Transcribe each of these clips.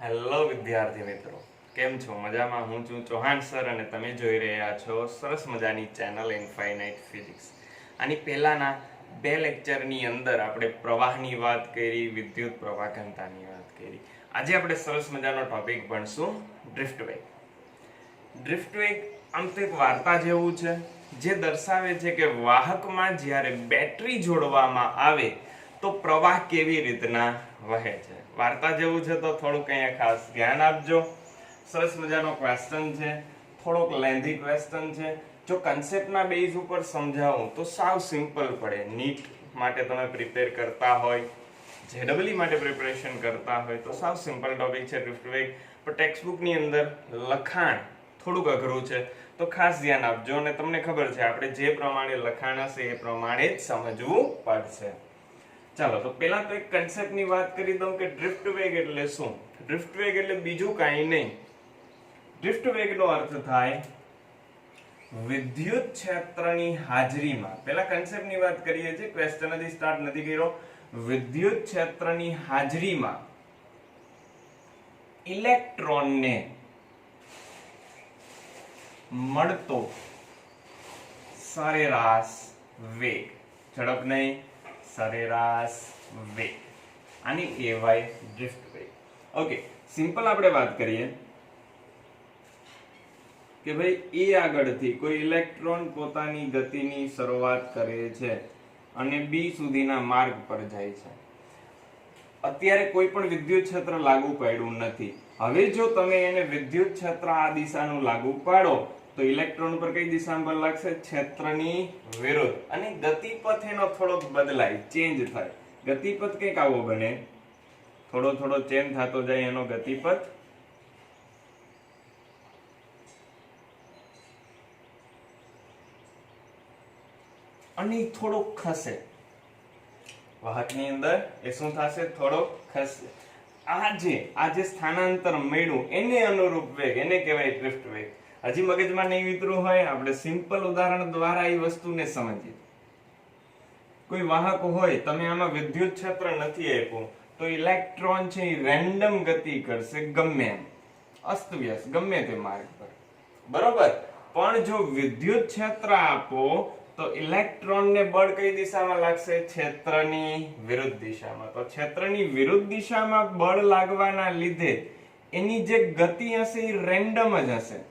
Hello વિદ્યાર્થી મિત્રો, કેમ છો? મજામાં? હું છું ચૌહાણ સર અને તમે જોઈ રહ્યા છો સરસ મજાની ચેનલ ઇનફાઇનાઇટ ફિઝિક્સ. આની પહેલાના બે લેક્ચરની અંદર આપણે પ્રવાહની વાત કરી, વિદ્યુત પ્રવાહ ઘનતાની વાત કરી. આજે આપણે સરસ મજાનો ટોપિક ભણશું ડ્રિફ્ટ વેગ. ડ્રિફ્ટ વેગ આમ તો એક વાર્તા જેવું છે જે દર્શાવે છે કે વાહકમાં જ્યારે બેટરી જોડવામાં આવે તો પ્રવાહ કેવી રીતના વહે છે. વાર્તા જેવું છે તો થોડુંક અહીંયા ખાસ ધ્યાન આપજો. સરસ મજાનો ક્વેશ્ચન છે, થોડોક લેન્ધી ક્વેશ્ચન છે. જો કન્સેપ્ટના બેઝ ઉપર સમજાવું તો સાવ સિમ્પલ પડે. નીટ માટે તમે પ્રિપેર કરતા હોય, જેડબલઈ માટે પ્રિપરેશન કરતા હોય તો સાવ સિમ્પલ ટોપિક છે ડ્રિફ્ટ વેગ. પણ ટેક્સ્ટબુકની અંદર લખાણ થોડુંક અઘરું છે તો ખાસ ધ્યાન આપજો. અને તમને ખબર છે આપણે જે પ્રમાણે લખાણ હશે એ પ્રમાણે જ સમજવું પડશે. ચાલો, તો પહેલા તો એક કન્સેપ્ટની વાત કરી દઉં કે ડ્રિફ્ટ વેગ એટલે શું. ડ્રિફ્ટ વેગ એટલે બીજું કાંઈ નહીં. ડ્રિફ્ટ વેગનો અર્થ થાય વિદ્યુત ક્ષેત્રની હાજરીમાં. પહેલા કન્સેપ્ટની વાત કરીએ છીએ, ક્વેશ્ચન હજી સ્ટાર્ટ નથી કર્યો. વિદ્યુત ક્ષેત્રની હાજરીમાં ઇલેક્ટ્રોનને મળતો સરેરાશ વેગ. ઝડપ નહીં, સરેરાશ વેગ. આની કહેવાય ડ્રિફ્ટ વેગ. ઓકે, સિમ્પલ આપણે વાત કરીએ કે ભાઈ એ આગળથી કોઈ ઇલેક્ટ્રોન પોતાની ગતિની શરૂઆત કરે છે અને બી સુધીના માર્ગ પર જાય છે. અત્યારે કોઈ પણ વિદ્યુત ક્ષેત્ર લાગુ પાડ્યું નથી. હવે જો તમે એને વિદ્યુત ક્ષેત્ર આ દિશાનું લાગુ પાડો તો ઇલેક્ટ્રોન પર કઈ દિશામાં બળ લાગશે? ક્ષેત્રની વિરુદ્ધ. અને ગતિપથ એનો થોડોક બદલાય, ચેન્જ થાય. ગતિપથ કંઈક આવો બને, થોડો થોડો ચેન્જ થતો જાય એનો ગતિપથ. અને થોડોક ખસે વાહકની અંદર. એ શું થશે? થોડોક ખસે. આ જે સ્થાનાંતર મળ્યું એને અનુરૂપ વેગ, એને કહેવાય ડ્રિફ્ટ વેગ. હજી મગજમાં નહીં વિતરું હોય, આપણે સિમ્પલ ઉદાહરણ દ્વારા એ વસ્તુને સમજીએ. કોઈ વાહક હોય, તમે આમાં વિદ્યુત ક્ષેત્ર નથી આપ્યું તો ઇલેક્ટ્રોન છે એ રેન્ડમ ગતિ કરશે, ગમે એમ, અસ્તવ્યસ્ત, ગમે તે માર્ગ પર, બરોબર. પણ જો વિદ્યુત ક્ષેત્ર આપો તો ઇલેક્ટ્રોનને બળ કઈ દિશામાં લાગશે? ક્ષેત્રની વિરુદ્ધ દિશામાં. તો ક્ષેત્રની વિરુદ્ધ દિશામાં બળ લાગવાના લીધે એની જે ગતિ હશે એ રેન્ડમ જ હશે,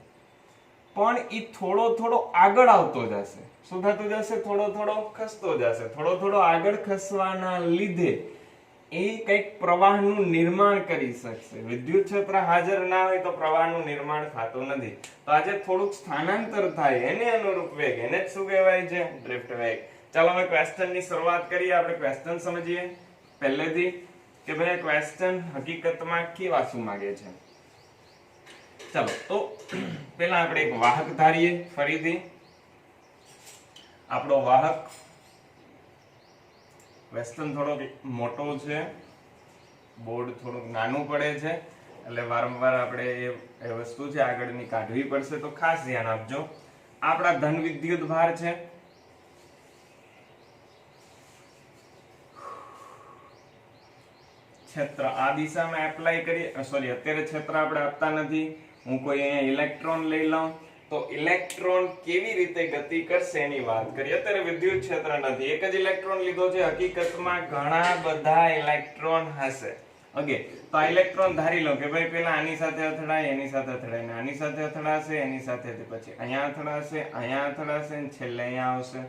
પણ એ થોડો થોડો આગળ આવતો જશે. શું થતું જશે? થોડો થોડો ખસતો જશે. થોડો થોડો આગળ ખસવાના લીધે એ કંઈક પ્રવાહનું નિર્માણ કરી શકશે. વિદ્યુત ક્ષેત્ર હાજર ના હોય તો પ્રવાહનું નિર્માણ થતું નથી. તો આજે થોડુંક સ્થાનાંતર થાય એને અનુરૂપ વેગ, એને જ શું કહેવાય છે? ડ્રિફ્ટ વેગ. ચાલો હવે ક્વેશ્ચનની શરૂઆત કરીએ. આપણે ક્વેશ્ચન સમજીએ પહેલેથી કે ભાઈ ક્વેશ્ચન હકીકતમાં કેવા શું માંગે છે. ચાલો, તો પહેલા આપણે એક વાહક ધારીએ. ફરીથી આપણો વાહક, ક્વેશ્ચન થોડોક મોટો છે, બોર્ડ થોડુંક નાનું પડે છે, એટલે વારંવાર આપણે એ વસ્તુ છે આગળની કાઢવી પડશે. તો ખાસ ધ્યાન આપજો. આપણા ધન વિદ્યુત ભાર છે. ક્ષેત્ર આ દિશામાં એપ્લાય કરીએ, સોરી અત્યારે ક્ષેત્ર આપણે આપતા નથી. હું કોઈ અહીંયા ઇલેક્ટ્રોન લઈ લઉં તો ઇલેક્ટ્રોન કેવી રીતે ગતિ કરશે એની વાત કરીએ. અત્યારે વિદ્યુત ક્ષેત્ર નથી, એક જ ઇલેક્ટ્રોન લીધો છે. હકીકતમાં ઘણા બધા ઇલેક્ટ્રોન હશે. ઓકે, તો આ ઇલેક્ટ્રોન ધારી લો કે ભાઈ પેલા આની સાથે અથડાય, એની સાથે અથડાય, આની સાથે અથડાશે, એની સાથે, પછી અહીંયા અથડાશે, અહીંયા અથડાશે અને છેલ્લે અહીંયા આવશે.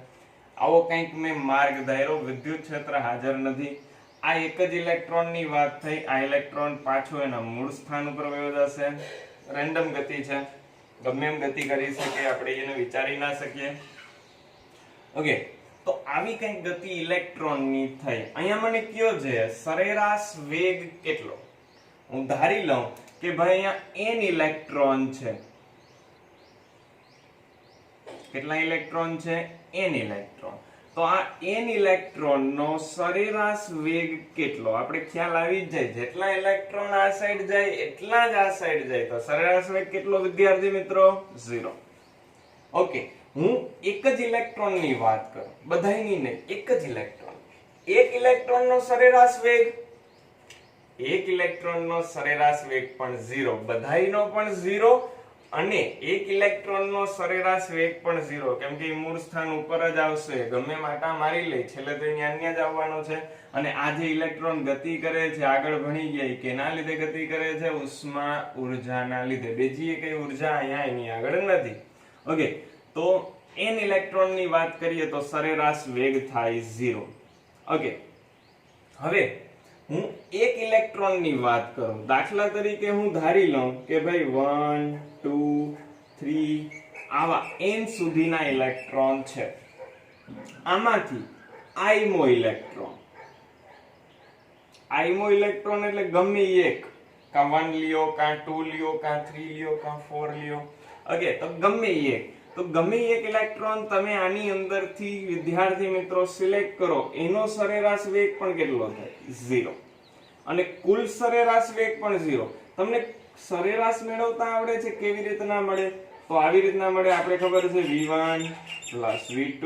આવો કંઈક મેં માર્ગ ધાર્યો. વિદ્યુત ક્ષેત્ર હાજર નથી. આ એક જ ઇલેક્ટ્રોનની વાત થઈ. આ ઇલેક્ટ્રોન પાછો એના મૂળ સ્થાન ઉપર વયો જશે. રેન્ડમ ગતિ છે, ગમે એમ ગતિ કરી શકે, આપણે એને વિચારી ના શકીએ. ઓકે, તો આવી કઈ ગતિ ઇલેક્ટ્રોનની થઈ. અહીંયા મને કયો છે સરેરાશ વેગ કેટલો? હું ધારી લઉં કે ભાઈ અહીંયા n ઇલેક્ટ્રોન છે. કેટલા ઇલેક્ટ્રોન છે? n electron. તો આ n ઇલેક્ટ્રોનનો સરેરાશ વેગ કેટલો? આપણે ખ્યાલ આવી જ જાય, જેટલા ઇલેક્ટ્રોન આ સાઈડ જાય એટલા જ આ સાઈડ જાય. તો સરેરાશ વેગ કેટલો વિદ્યાર્થી મિત્રો? 0. ઓકે, હું એક જ ઇલેક્ટ્રોનની વાત કરું, બધાયની નહીં, એક જ ઇલેક્ટ્રોન. એક ઇલેક્ટ્રોનનો સરેરાશ વેગ એક ઇલેક્ટ્રોનનો સરેરાશ વેગ પણ 0, બધાયનો પણ 0 અને એક ઇલેક્ટ્રોનનો સરેરાશ વેગ પણ 0, કેમ કે મૂળ સ્થાન ઉપર જ આવશે, ગમે માટા મારી લે છેલ્લે તો અહીંયા જ આવવાનો છે. અને આ જે ઇલેક્ટ્રોન ગતિ કરે છે, આગળ ભણી ગયા કેના લીધે ગતિ કરે છે? ઉષ્મા ઉર્જાના લીધે. બીજી કઈ ઉર્જા અહીંયા એની આગળ નથી. ઓકે, તો n ઇલેક્ટ્રોનની વાત કરીએ તો સરેરાશ વેગ થાય 0. ઓકે, હવે હું એક ઇલેક્ટ્રોનની વાત કરું. દાખલા તરીકે હું ધારી લઉં કે ભાઈ 1 2 3 આવા n સુધીના ઇલેક્ટ્રોન છે. આમાંથી આઈમો ઇલેક્ટ્રોન એટલે ગમે એક, કાં 1 લ્યો, કાં 2 લ્યો, કાં 3 લ્યો, કાં 4 લ્યો. ઓકે, તો ગમે એક, તો ગમે એક ઇલેક્ટ્રોન તમે આની અંદરથી વિદ્યાર્થી મિત્રો સિલેક્ટ કરો, એનો સરેરાશ વેગ પણ કેટલો થાય? 0. અને કુલ સરેરાશ વેગ પણ 0. તમને સરેરાશ મેળવતા આવડે છે? કેવી રીતના મળે? તો આવી રીતના મળે. આપણે ખબર છે v1 v2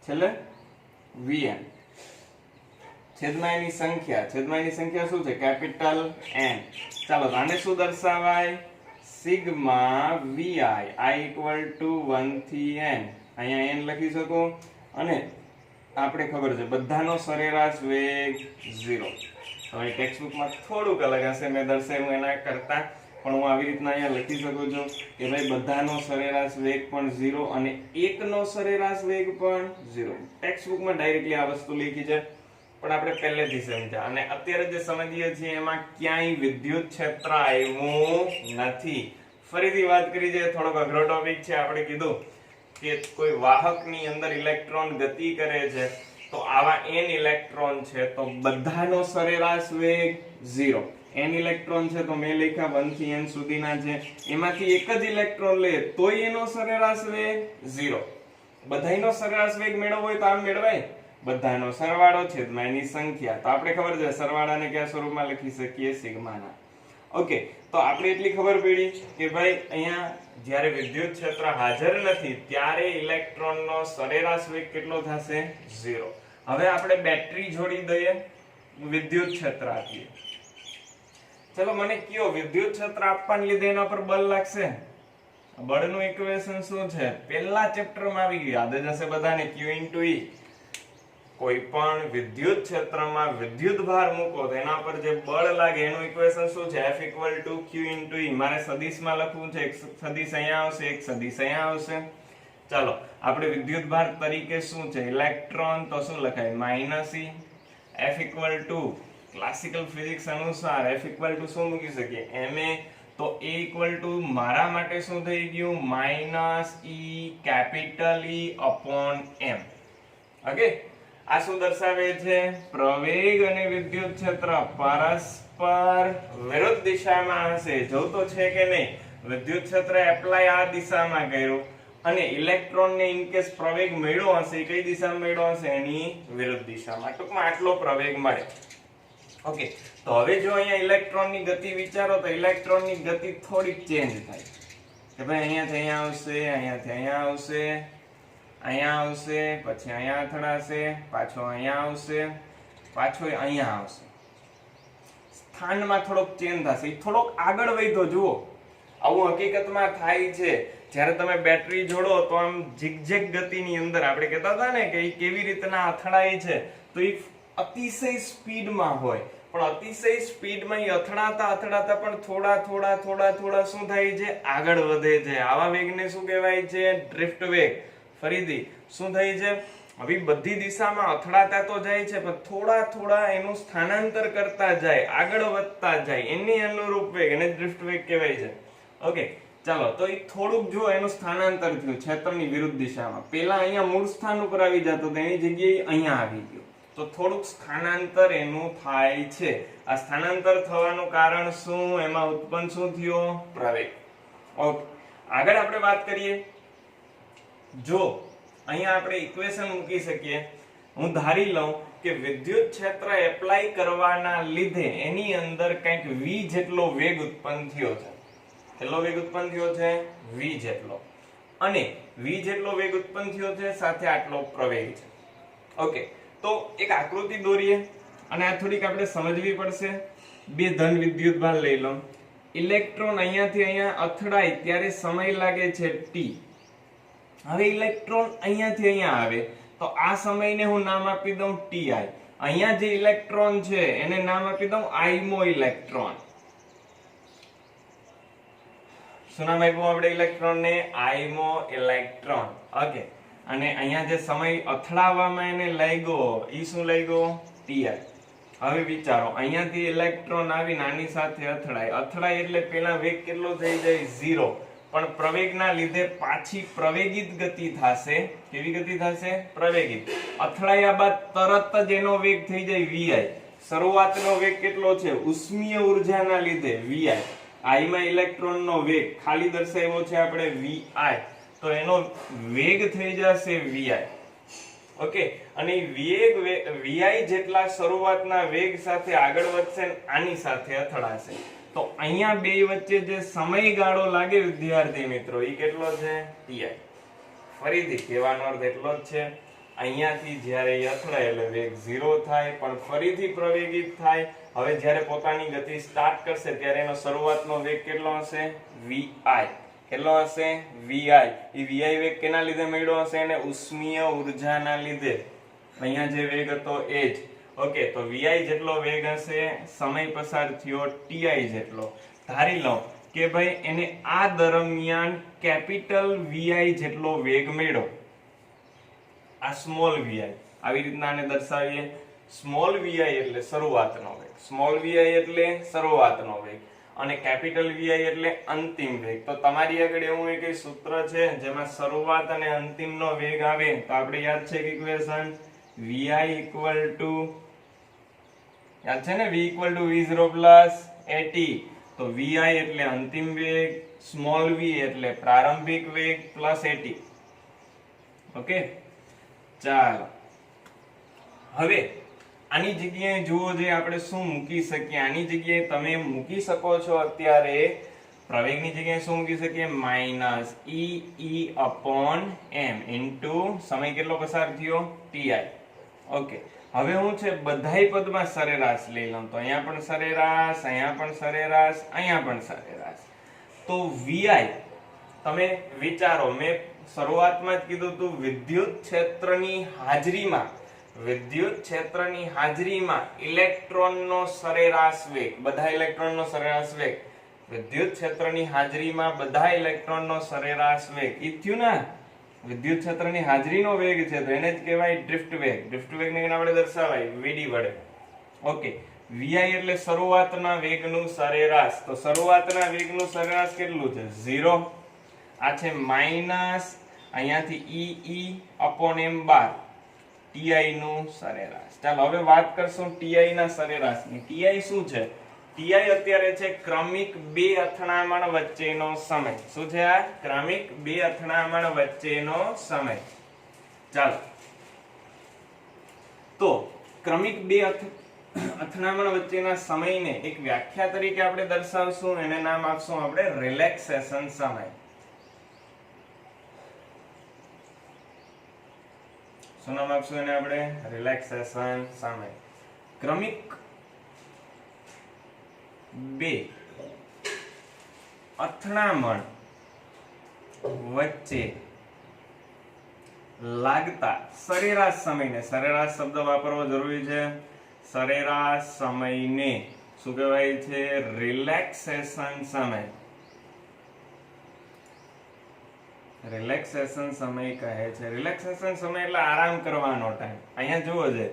છેલ્લે vn, છેદમાં એની સંખ્યા શું છે? Capital N. ચાલો આને શું દર્શાવાય? Sigma vi, i equal to 1 થી n. અહીંયા n લખી શકો. અને આપણે ખબર છે બધાનો સરેરાશ વેગ 0. તમારી ટેક્સ્ટબુકમાં થોડુંક અલગ હશે, મેં દર્શાવ્યું એના કરતા, પણ હું આવી રીતના અહીંયા લખી શકું છું કે ભાઈ બધાનો સરેરાશ વેગ પણ 0 અને એકનો સરેરાશ વેગ પણ 0. ટેક્સ્ટબુકમાં ડાયરેક્ટલી આ વસ્તુ લખી છે, પણ આપણે પહેલેથી સમજ્યા. અને અત્યારે જે સમજીએ છીએ એમાં ક્યાંય વિદ્યુત ક્ષેત્ર આવ્યું નથી. ફરીથી વાત કરી છે, થોડોક અઘરો ટોપિક છે. આપણે કીધું કે કોઈ વાહકની અંદર ઇલેક્ટ્રોન ગતિ કરે છે, તો આવા n ઇલેક્ટ્રોન છે તો બધાનો સરેરાશ વેગ 0. n ઇલેક્ટ્રોન છે તો મેં લખ્યા 1 થી n સુધીના છે, એમાંથી એક જ ઇલેક્ટ્રોન લે તોય એનો સરેરાશ વેગ 0. બધાયનો સરેરાશ વેગ મેળવવો હોય તો આમ મેળવાય, બધાનો સરવાળો છેદમાં એની સંખ્યા. તો આપણે ખબર છે સરવાળાને કયા સ્વરૂપમાં લખી શકીએ? સિગ્માના. ઓકે, તો આપણે એટલી ખબર પડી કે ભાઈ અહીંયા જ્યારે વિદ્યુત ક્ષેત્ર હાજર નથી ત્યારે ઇલેક્ટ્રોનનો સરેરાશ વેગ કેટલો થશે? 0. હવે આપણે બેટરી જોડી દઈએ, વિદ્યુત ક્ષેત્ર આપીએ. ચલો મને કયો, વિદ્યુત ક્ષેત્ર આપવાને લીધે એના પર બળ લાગશે? બળનું ઇક્વેશન શું છે? પહેલા ચેપ્ટરમાં આવી ગયું, યાદ જ હશે બધાને. Q × E. કોઈ પણ વિદ્યુત ક્ષેત્રમાં વિદ્યુત ભાર મૂકો તો એના પર જે બળ લાગે એનું ઇક્વેશન શું છે? F = Q × E. મારે સદિશમાં લખવું છે, એક સદિશ અહીંયા આવશે, એક સદિશ અહીંયા આવશે. ચાલો આપણે વિદ્યુત ભાર તરીકે શું છે? ઇલેક્ટ્રોન, તો શું લખાય? -E. F = ક્લાસિકલ ફિઝિક્સ અનુસાર F = શું મૂકી શકીએ? Ma. તો A = મારા માટે શું થઈ ગયું? -E M. ઓકે, આ શું દર્શાવે છે? પ્રવેગ અને વિદ્યુત ક્ષેત્ર પરસ્પર વિરુદ્ધ દિશામાં હશે. જોતો છે કે નહીં? વિદ્યુત ક્ષેત્ર એપ્લાય આ દિશામાં કર્યું અને ઇલેક્ટ્રોનને ઇન કેસ પ્રવેગ મળ્યો હશે, કઈ દિશામાં મળ્યો હશે? એની વિરુદ્ધ દિશામાં. ટૂંકમાં આટલો પ્રવેગ મળે. ઓકે, તો હવે જો અહીંયા ઇલેક્ટ્રોનની ગતિ વિચારો તો ઇલેક્ટ્રોનની ગતિ થોડીક ચેન્જ થાય કે ભાઈ અહીંયાથી અહીંયા આવશે, અહીંયાથી અહીંયા આવશે, અહીંયા આવશે, પછી અહીંયા અથડાશે, પાછો અહીંયા આવશે, પાછો અહીંયા આવશે. સ્થાનમાં થોડોક ચેન્જ થશે, થોડોક આગળ વધ્યો. જુઓ, આવું હકીકતમાં થાય છે. જ્યારે તમે બેટરી જોડો તો આમ ઝિગઝેગ ગતિની અંદર, આપણે કહેતા હતા ને કે એ કેવી રીતના અથડાય છે, તો એ અતિશય સ્પીડમાં હોય, પણ અતિશય સ્પીડમાં એ અથડાતા પણ થોડા શું થાય છે? આગળ વધે છે. આવા વેગને શું કહેવાય છે? ડ્રિફ્ટ વેગ. ફરીથી શું થાય છે? હવે બધી દિશામાં અથડાતા તો જાય છે, પણ થોડા એનું સ્થાનાંતર કરતા જાય, આગળ વધતા જાય, એની અનુરૂપ વેગ, એને ડ્રિફ્ટ વેગ કહેવાય છે. ઓકે, ચાલો તો એ થોડુંક જો એનું સ્થાનાંતર થયું ક્ષેત્રની વિરુદ્ધ દિશામાં. પહેલા અહીંયા મૂળ સ્થાન ઉપર આવી જતો, તેની જગ્યાએ અહીંયા આવી ગયો, તો થોડુંક સ્થાનાંતર એનું થાય છે. આ સ્થાનાંતર થવાનું કારણ શું? એમાં ઉત્પન્ન શું થયો? પ્રવેગ. ઓકે, આગળ આપણે વાત કરીએ. જો અહીંયા આપણે ઇક્વેશન મૂકી શકીએ, હું ધારી લઉં કે વિદ્યુત ક્ષેત્ર એપ્લાય કરવાના લીધે એની અંદર કંઈક v જેટલો વેગ ઉત્પન્ન થયો છે. કેટલો વેગ ઉત્પન્ન થયો છે? v જેટલો. અને v જેટલો વેગ ઉત્પન્ન થયો છે, સાથે આટલો પ્રવેગ છે. ઓકે, તો એક આકૃતિ દોરીએ અને આ થોડીક આપણે સમજવી પડશે. બે ધન વિદ્યુત ભાર લઈ લો, ઇલેક્ટ્રોન અહીંયાથી અહીંયા અથડાય ત્યારે સમય લાગે છે t. હવે ઇલેક્ટ્રોન અહીંયાથી અહીંયા આવે તો આ સમયને હું નામ આપી દઉં ti. અહીંયા જે ઇલેક્ટ્રોન છે એને નામ આપી દઉં આઈમો ઇલેક્ટ્રોન. શું નામ આપ્યું આપણે ઇલેક્ટ્રોન ને? આઈમો ઇલેક્ટ્રોન. ઓકે, અને અહીંયા જે સમય અથડાવવામાં એને લાગ્યો ઈ શું લાગ્યો? ti. હવે વિચારો, અહીંયાથી ઇલેક્ટ્રોન આવી નાની સાથે અથડાય એટલે પેલા વેગ કેટલો થઈ જાય? 0. પણ પ્રવેગના લીધે પાછી પ્રવેગિત ગતિ થશે. કેવી ગતિ થશે? પ્રવેગિત. અથડાયા બાદ તરત જ એનો વેગ થઈ જાય vi. શરૂઆતનો વેગ કેટલો છે? ઉષ્મીય ઉર્જાના લીધે vi. આઈમાં ઇલેક્ટ્રોનનો વેગ ખાલી દર્શાવ્યો છે આપણે vi, તો એનો વેગ થઈ જશે vi. ઓકે, અને vi જેટલા શરૂઆતના વેગ સાથે આગળ વધશે ને આની સાથે અથડાશે તો અહીંયા બે વચ્ચે જે સમયગાળો લાગે વિદ્યાર્થી મિત્રો એ કેટલો છે? ti. ફરીથી કહેવાનો અર્થ એટલો જ છે, અહીંયાથી જ્યારે એ અથડાય એટલે વેગ 0 થાય પણ ફરીથી પ્રવેગિત થાય. હવે જ્યારે પોતાની ગતિ સ્ટાર્ટ કરશે ત્યારે એનો શરૂઆતનો વેગ કેટલો હશે? vi. કેટલો હશે? vi. એ vi વેગ કેના લીધે મળ્યો હશે? એને ઉષ્મીય ઉર્જાના લીધે. અહીંયા જે વેગ હતો એ જ. ઓકે, તો vi જેટલો વેગ હશે, સમય પસાર થયો ti જેટલો. ધારી લો કે ભાઈ એને આ દરમિયાન કેપિટલ vi જેટલો વેગ મળ્યો. આ સ્મોલ vi. આવી રીતના આને દર્શાવીએ. સ્મોલ vi એટલે શરૂઆતનો વેગ, સ્મોલ vi એટલે શરૂઆતનો વેગ અને કેપિટલ vi એટલે અંતિમ વેગ. તો તમારી આગળ એવું એક સૂત્ર છે જેમાં શરૂઆત અને અંતિમનો વેગ આવે તો આપણે યાદ છે કે ઇક્વેશન vi equal to યાદ છે ને v equal to v0 plus at. તો vi એટલે અંતિમ વેગ, સ્મોલ v એટલે પ્રારંભિક વેગ પ્લસ at. ઓકે, ચાલો હવે આની જગ્યાએ જુઓ જે આપણે શું મૂકી શકીએ. આની જગ્યાએ તમે મૂકી શકો છો અત્યારે પ્રવેગની જગ્યાએ શું મૂકી શકીએ? Minus e upon m into સમય કેટલો પસાર થયો? ti. ઓકે, હવે હું છે બધાય પદમાં સરેરાશ લઈ લઉં તો અહીંયા પણ સરેરાશ, અહીંયા પણ સરેરાશ, અહીંયા પણ સરેરાશ. તો vi તમે વિચારો, મેં શરૂઆતમાં જ કીધું હતું વિદ્યુત ક્ષેત્રની હાજરીમાં ઇલેક્ટ્રોનનો સરેરાશ વેગ, બધા ઇલેક્ટ્રોનનો સરેરાશ વેગ, વિદ્યુત ક્ષેત્રની હાજરીમાં બધા ઇલેક્ટ્રોનનો સરેરાશ વેગ ઈ થયું ને. વિદ્યુત ક્ષેત્રની હાજરીનો વેગ છે તો એને જ કહેવાય ડ્રિફ્ટ વેગ. ડ્રિફ્ટ વેગને આપણે દર્શાવાય vd વડે. ઓકે, vi એટલે શરૂઆતના વેગનું સરેરાશ. તો શરૂઆતના વેગનું સરેરાશ કેટલું છે? 0. આ છે માઈનસ અહીંયાથી e upon m બાર ti નું સરેરાશ. ચાલો હવે વાત કરશું ti ના સરેરાશની. ti શું છે? ti અત્યારે છે ક્રમિક બે અથડામણ વચ્ચેનો સમય. શું છે આ? ક્રમિક બે અથડામણ વચ્ચેનો સમય. ચાલો, તો ક્રમિક બે અથડામણ વચ્ચેના સમયને એક વ્યાખ્યા તરીકે આપણે દર્શાવશું. એને નામ આપશું આપણે રિલેક્સેશન સમય. શું નામ આપશું એને આપણે? રિલેક્સેશન સમય. ક્રમિક બે અથડામણ વચ્ચે લાગતા સરેરાશ સમયને, સરેરાશ શબ્દ વાપરવો જરૂરી છે. સરેરાશ સમયને શું કહેવાય છે? રિલેક્સેશન સમય. રિલેક્સેશન સમય કહે છે. રિલેક્સેશન સમય એટલે આરામ કરવાનો ટાઈમ. અહીંયા જુઓ છે,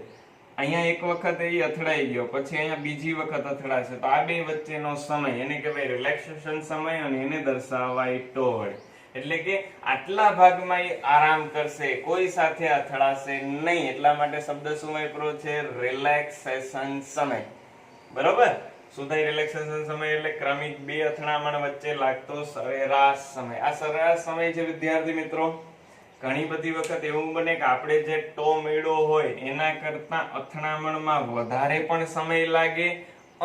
અહીંયા એક વખત એ અથડાઈ ગયો, પછી અહીંયા બીજી વખત અથડાશે, તો આ બે વચ્ચેનો સમય એને કહેવાય રિલેક્સેશન સમય અને એને દર્શાવાય τ વડે. એટલે કે આટલા ભાગમાં એ આરામ કરશે, કોઈ સાથે અથડાશે નહીં, એટલા માટે શબ્દ શું વાપર્યો છે? રિલેક્સેશન સમય. બરોબર? શું થાય રિલેક્સેશન સમય? એટલે ક્રમિક બે અથડામણ વચ્ચે લાગતો સરેરાશ સમય. આ સરેરાશ સમય છે વિદ્યાર્થી મિત્રો. ઘણી બધી વખત એવું બને કે આપણે જે τ મેળવ્યો હોય એના કરતા અથડામણમાં વધારે પણ સમય લાગે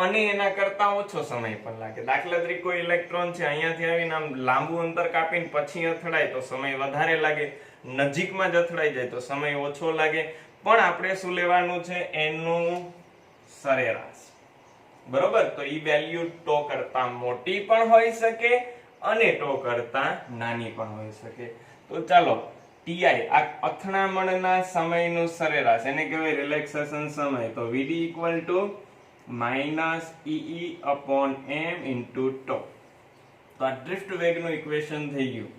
અને એના કરતા ઓછો સમય પણ લાગે. દાખલા તરીકે કોઈ ઇલેક્ટ્રોન છે, અહીંયાથી આવીને આમ લાંબુ અંતર કાપીને પછી અથડાય તો સમય વધારે લાગે, નજીકમાં જ અથડાઈ જાય તો સમય ઓછો લાગે. પણ આપણે શું લેવાનું છે? એનું સરેરાશ. બરોબર, તો ઈ વેલ્યુ ટો કરતા મોટી પણ હોઈ શકે અને ટો કરતા નાની પણ હોઈ શકે. તો ચાલો ti આ અથડામણના સમયનું સરેરાશ એને કહેવાય રિલેક્સેશન સમય. તો vd equal to minus ee upon m into tau. તો આ ડ્રિફ્ટ વેગનું ઇક્વેશન થઈ ગયું.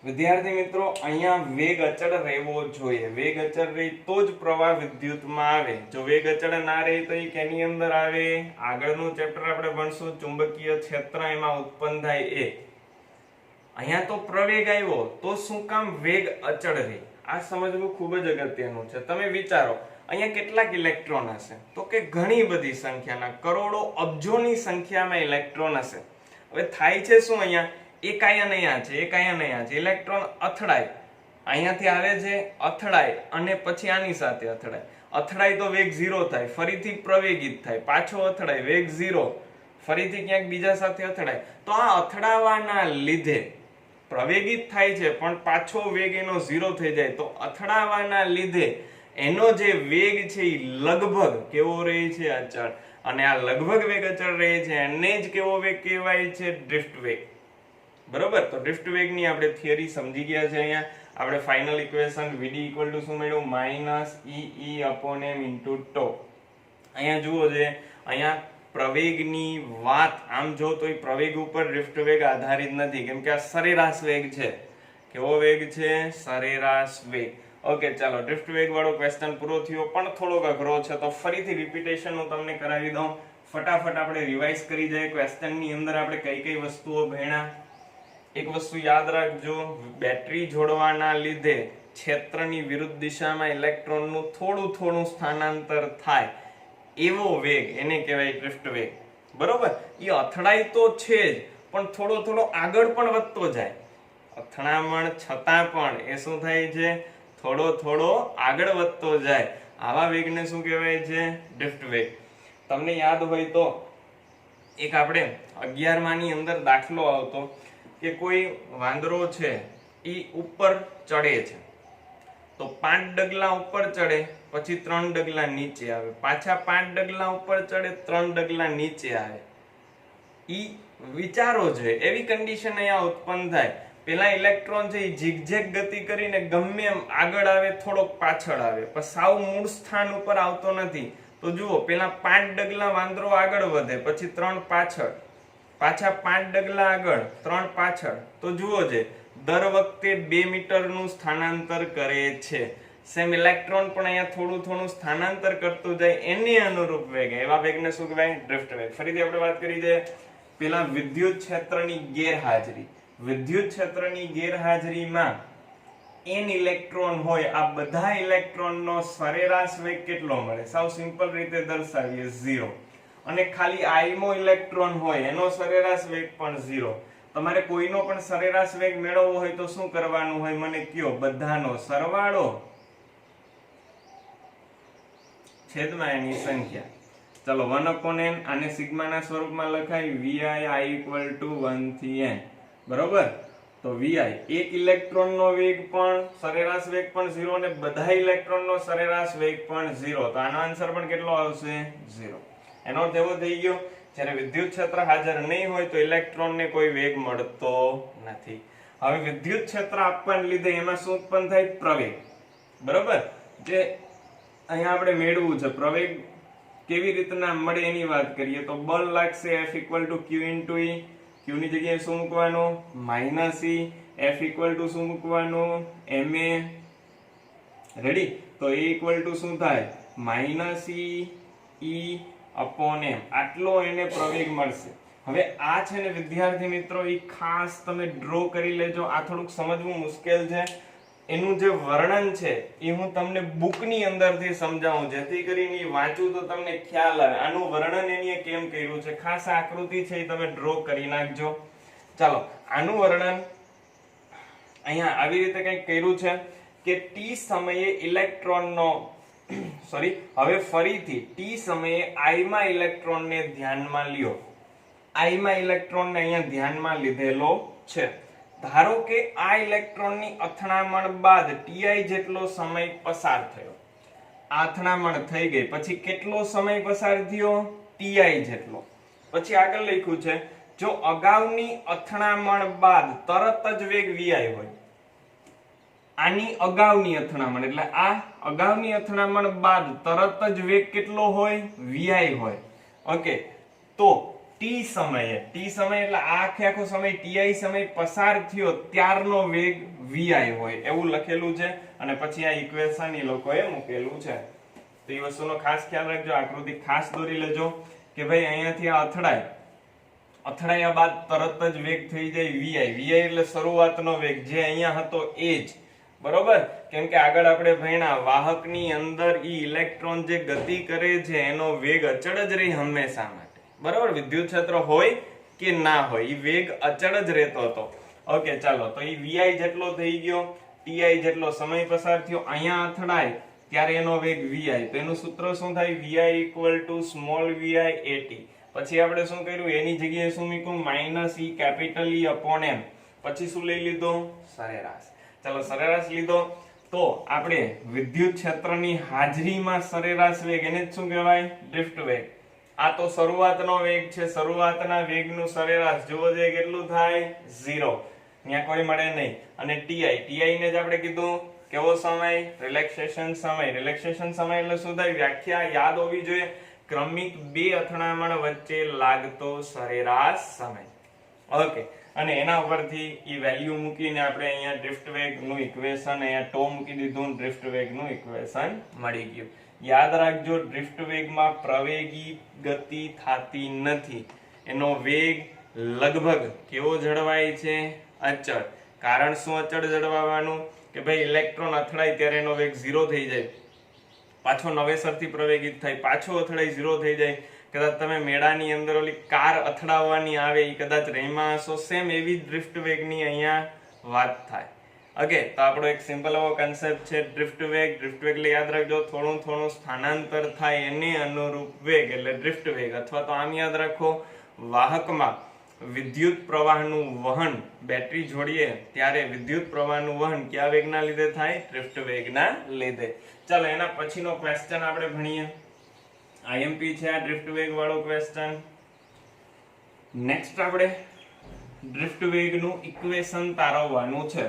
વિદ્યાર્થી મિત્રો, અહીંયા વેગ અચળ રહેવો જોઈએ. વેગ અચળ રહે તો જ પ્રવાહ વિદ્યુતમાં આવે. જો વેગ અચળ ના રહે તો એ કેની અંદર આવે? આગળનું ચેપ્ટર આપણે ભણશું ચુંબકીય ક્ષેત્ર, એમાં ઉત્પન્ન થાય એ. અહીંયા તો પ્રવેગ આવ્યો તો શું કામ વેગ અચળ રહે? આ સમજવું ખૂબ જ અગત્યનું છે. તમે વિચારો અહીંયા કેટલાક ઇલેક્ટ્રોન હશે? તો કે ઘણી બધી સંખ્યાના, કરોડો અબજોની સંખ્યામાં ઇલેક્ટ્રોન હશે. હવે થાય છે શું? અહીંયા એક આયન અહીંયા છે, એક આયન અહીંયા છે. ઇલેક્ટ્રોન અથડાય, અહીંયાથી આવે છે, અથડાય અને પછી આની સાથે અથડાય. અથડાય તો વેગ 0 થાય, ફરીથી પ્રવેગિત થાય, પાછો અથડાય, વેગ 0, ફરીથી ક્યાંક બીજા સાથે અથડાય. તો આ અથડાવાના લીધે પ્રવેગિત થાય છે પણ પાછો વેગ એનો 0 થઈ જાય. તો અથડાવાના લીધે એનો જે વેગ છે એ લગભગ કેવો રહે છે? અચળ. અને આ લગભગ વેગ અચળ રહે છે એને જ કેવો વેગ કહેવાય છે? ડ્રિફ્ટ વેગ. બરોબર, તો ડ્રિફ્ટ વેગની આપણે થિયરી સમજી ગયા છે. અહીંયા આપણે final equation vd equal to શું મળ્યું? Minus ee upon m into tau. અહીંયા જુઓ છે, અહીંયા પ્રવેગની વાત આમ જો તો એ પ્રવેગ ઉપર ડ્રિફ્ટ વેગ આધારિત નથી, કેમ કે આ સરેરાશ વેગ છે. કેવો વેગ છે? સરેરાશ વેગ. ઓકે, ચાલો ડ્રિફ્ટ વેગ વાળો ક્વેશ્ચન પૂરો થયો, પણ થોડોક અઘરો છે તો ફરીથી રિપીટેશન હું તમને કરાવી દઉં. ફટાફટ આપણે રિવાઇઝ કરી જાય. ક્વેશ્ચન ની અંદર આપણે કઈ કઈ વસ્તુઓ ભણ્યા. એક વસ્તુ યાદ રાખજો, બેટરી જોડવાના લીધે ક્ષેત્રની વિરુદ્ધ દિશામાં ઇલેક્ટ્રોનનું થોડું થોડું સ્થાનાંતર થાય એવો વેગ એને કહેવાય ડ્રિફ્ટ વેગ. બરોબર, એ અથડાય તો છે જ પણ થોડો થોડો આગળ પણ વધતો જાય. અથડામણ છતાં પણ એ શું થાય છે? થોડો થોડો આગળ વધતો જાય. આવા વેગને શું કહેવાય છે? ડ્રિફ્ટ વેગ. તમને યાદ હોય તો એક આપણે 11મા ની અંદર દાખલો આવતો કે કોઈ વાંદરો છે એ ઉપર ચડે છે, તો 5 ડગલા ઉપર ચડે, પછી 3 ડગલા નીચે આવે, પાછા 5 ડગલા ઉપર ચડે, 3 ડગલા નીચે આવે. ઈ વિચારો છે, એવી કન્ડિશન અહીંયા ઉત્પન્ન થાય. પેલા ઇલેક્ટ્રોન છે એ ઝિગઝેગ ગતિ કરીને ગમે એમ આગળ આવે, થોડોક પાછળ આવે, પણ સાવ મૂળ સ્થાન ઉપર આવતો નથી. તો જુઓ, પેલા 5 ડગલા વાંદરો આગળ વધે, પછી 3 પાછળ, પાછા 5 ડગલા આગળ, 3 પાછળ. તો જુઓ છે, દર વખતે 2 મીટરનું સ્થાનાંતર કરે છે. સેમ ઇલેક્ટ્રોન પણ અહીંયા થોડું થોડું સ્થાનાંતર કરતું જાય, એને અનુરૂપ વેગ, એવા વેગને શું કહેવાય? ડ્રિફ્ટ વેગ. ફરીથી આપણે વાત કરી છે પેલા વિદ્યુત ક્ષેત્રની ગેરહાજરી. વિદ્યુત ક્ષેત્રની ગેરહાજરીમાં n ઇલેક્ટ્રોન હોય, આ બધા ઇલેક્ટ્રોનનો સરેરાશ વેગ કેટલો મળે? સાવ સિમ્પલ રીતે દર્શાવીએ, 0. અને ખાલી આઈમો ઇલેક્ટ્રોન હોય એનો સરેરાશ વેગ પણ 0. તમારે કોઈનો પણ સરેરાશ વેગ મેળવવો હોય તો શું કરવાનું હોય? મને કયો. બધાનો સરવાળો છેદમાં એની સંખ્યા. ચલો 1/n, આને સિગ્માના સ્વરૂપમાં લખાય, vi i equal to 1 થી n. બરોબર, તો vi એક ઇલેક્ટ્રોનનો વેગ પણ સરેરાશ વેગ પણ 0 અને બધા ઇલેક્ટ્રોનનો સરેરાશ વેગ પણ 0. તો આનો આન્સર પણ કેટલો આવશે? 0. એનો અર્થ એવો થઈ ગયો, જ્યારે વિદ્યુત ક્ષેત્ર હાજર નહીં હોય તો ઇલેક્ટ્રોનને કોઈ વેગ મળતો નથી. હવે વિદ્યુત ક્ષેત્ર આપવાને લીધે એમાં શું ઉત્પન્ન થાય? પ્રવેગ. બરોબર, જે અહીંયા આપણે મેળવવું છે પ્રવેગ કેવી રીતના મળે એની વાત કરીએ તો બળ લાગશે F equal to Q into E. Q ની જગ્યાએ શું મૂકવાનું? -E. F equal to શું મૂકવાનું? ma. રેડી? તો A equal to શું થાય? -E upon m. આટલો એને પ્રવેગ મળશે. હવે આ છે ને વિદ્યાર્થી મિત્રો, એ ખાસ તમે ડ્રો કરી લેજો. આ થોડુંક સમજવું મુશ્કેલ છે. એનું જે વર્ણન છે એ હું તમને બુકની અંદરથી સમજાવું, જેથી કરીને વાંચું તો તમને ખ્યાલ આવે આનું વર્ણન એની કેમ કર્યું છે. ખાસ આકૃતિ છે એ તમે ડ્રો કરી નાખજો. ચાલો, આનું વર્ણન અહીંયા આવી રીતે કંઈક કર્યું છે કે t સમયે ઇલેક્ટ્રોનનો હવે ફરીથી t સમયે i માં ઇલેક્ટ્રોનને ધ્યાનમાં લ્યો. i માં ઇલેક્ટ્રોનને અહીંયા ધ્યાનમાં લીધેલો છે. ધારો કે આ ઇલેક્ટ્રોનની અથડામણ બાદ ti જેટલો સમય પસાર થયો. અથડામણ થઈ ગઈ પછી કેટલો સમય પસાર થયો? ટીઆઈ જેટલો. પછી આગળ લખ્યું છે જો અગાઉની અથડામણ બાદ તરત જ વેગ વીઆઈ હોય, આની અગાઉની અથડામણ એટલે આ અગાઉની અથડામણ બાદ તરત જ વેગ કેટલો હોય? વીઆઈ હોય. ઓકે, તો ટી સમયે, ટી સમય એટલે આ આખો સમય ટીઆઈ સમય પસાર થયો ત્યારનો વેગ વીઆઈ હોય એવું લખેલું છે. અને પછી આ ઇક્વેશન એ લોકોએ મૂકેલું છે. તો એ વસ્તુનો ખાસ ખ્યાલ રાખજો, આકૃતિ ખાસ દોરી લેજો કે ભાઈ અહીંયાથી આ અથડાયા બાદ તરત જ વેગ થઈ જાય વીઆઈ. વીઆઈ એટલે શરૂઆતનો વેગ જે અહીંયા હતો એ જ, બરોબર. કેમ કે આગળ આપણે ભણ્યા વાહકની અંદર ઈ ઇલેક્ટ્રોન જે ગતિ કરે છે એનો વેગ અચળ જ રહી હંમેશા માટે, બરોબર. વિદ્યુત ક્ષેત્ર હોય કે ના હોય ઈ વેગ અચળ જ રહેતો હતો. ઓકે, ચાલો, તો ઈ વીઆઈ જેટલો થઈ ગયો, ટીઆઈ જેટલો સમય પસાર થયો, અહીંયા અથડાય ત્યારે એનો વેગ વીઆઈ. તો એનું સૂત્ર શું થાય? VI equal to small VI AT. પછી આપણે શું કર્યું? એની જગ્યાએ શું મૂક્યું? Minus E capital E upon M. પછી શું લઈ લીધો? સરેરાશ. ચાલો, સરેરાશ લીધો તો આપણે વિદ્યુત ક્ષેત્રની હાજરીમાં સરેરાશ વેગ, એને જ શું કહેવાય? ડ્રિફ્ટ વેગ. આ તો શરૂઆતનો વેગ છે, શરૂઆતના વેગનું સરેરાશ જોવો જોઈએ કેટલું થાય? 0. ત્યાં કોઈ મળે નહીં. અને ટીઆઈ, ટીઆઈ ને જ આપણે કીધું કેવો સમય? રિલેક્સેશન સમય. રિલેક્સેશન સમય એટલે શું થાય? વ્યાખ્યા યાદ હોવી જોઈએ, ક્રમિક બે અથડામણ વચ્ચે લાગતો સરેરાશ સમય. ઓકે, અને એના ઉપરથી ઈ વેલ્યુ મૂકીને આપણે અહીંયા ડ્રિફ્ટ વેગનું ઇક્વેશન અહીંયા ટો મૂકી દીધું, ડ્રિફ્ટ વેગનું ઇક્વેશન મળી ગયું. યાદ રાખજો, ડ્રિફ્ટ વેગમાં પ્રવેગી ગતિ થતી નથી, એનો વેગ લગભગ કેવો જળવાય છે? અચળ. કારણ શું અચળ જળવાવાનું? કે ભાઈ ઇલેક્ટ્રોન અથડાય ત્યારે એનો વેગ 0 થઈ જાય, પાછો નવેસરથી પ્રવેગિત થાય, પાછો અથડાય 0 થઈ જાય. કદાચ તમે મેળાની અંદર ઓલી કાર અથડાવવાની આવે એ કદાચ રેમાં હશો, સેમ એવી ડ્રિફ્ટ વેગની અહીંયા વાત થાય. ઓકે, તો આપણો એક સિમ્પલ એવો કન્સેપ્ટ છે ડ્રિફ્ટ વેગ. ડ્રિફ્ટ વેગ એટલે યાદ રાખજો, થોડું થોડું સ્થાનાંતર થાય એને અનુરૂપ વેગ એટલે ડ્રિફ્ટ વેગ. અથવા તો આમ યાદ રાખો, વાહકમાં વિદ્યુત પ્રવાહનું વહન બેટરી જોડીએ ત્યારે વિદ્યુત પ્રવાહનું વહન કયા વેગના લીધે થાય? ડ્રિફ્ટ વેગના લીધે. ચાલો, એના પછીનો ક્વેશ્ચન આપણે ભણીએ. આઈએમપી છે આ ડ્રિફ્ટ વેગ વાળો ક્વેશ્ચન. નેક્સ્ટ આપણે ડ્રિફ્ટ વેગનું ઇક્વેશન તારવવાનું છે.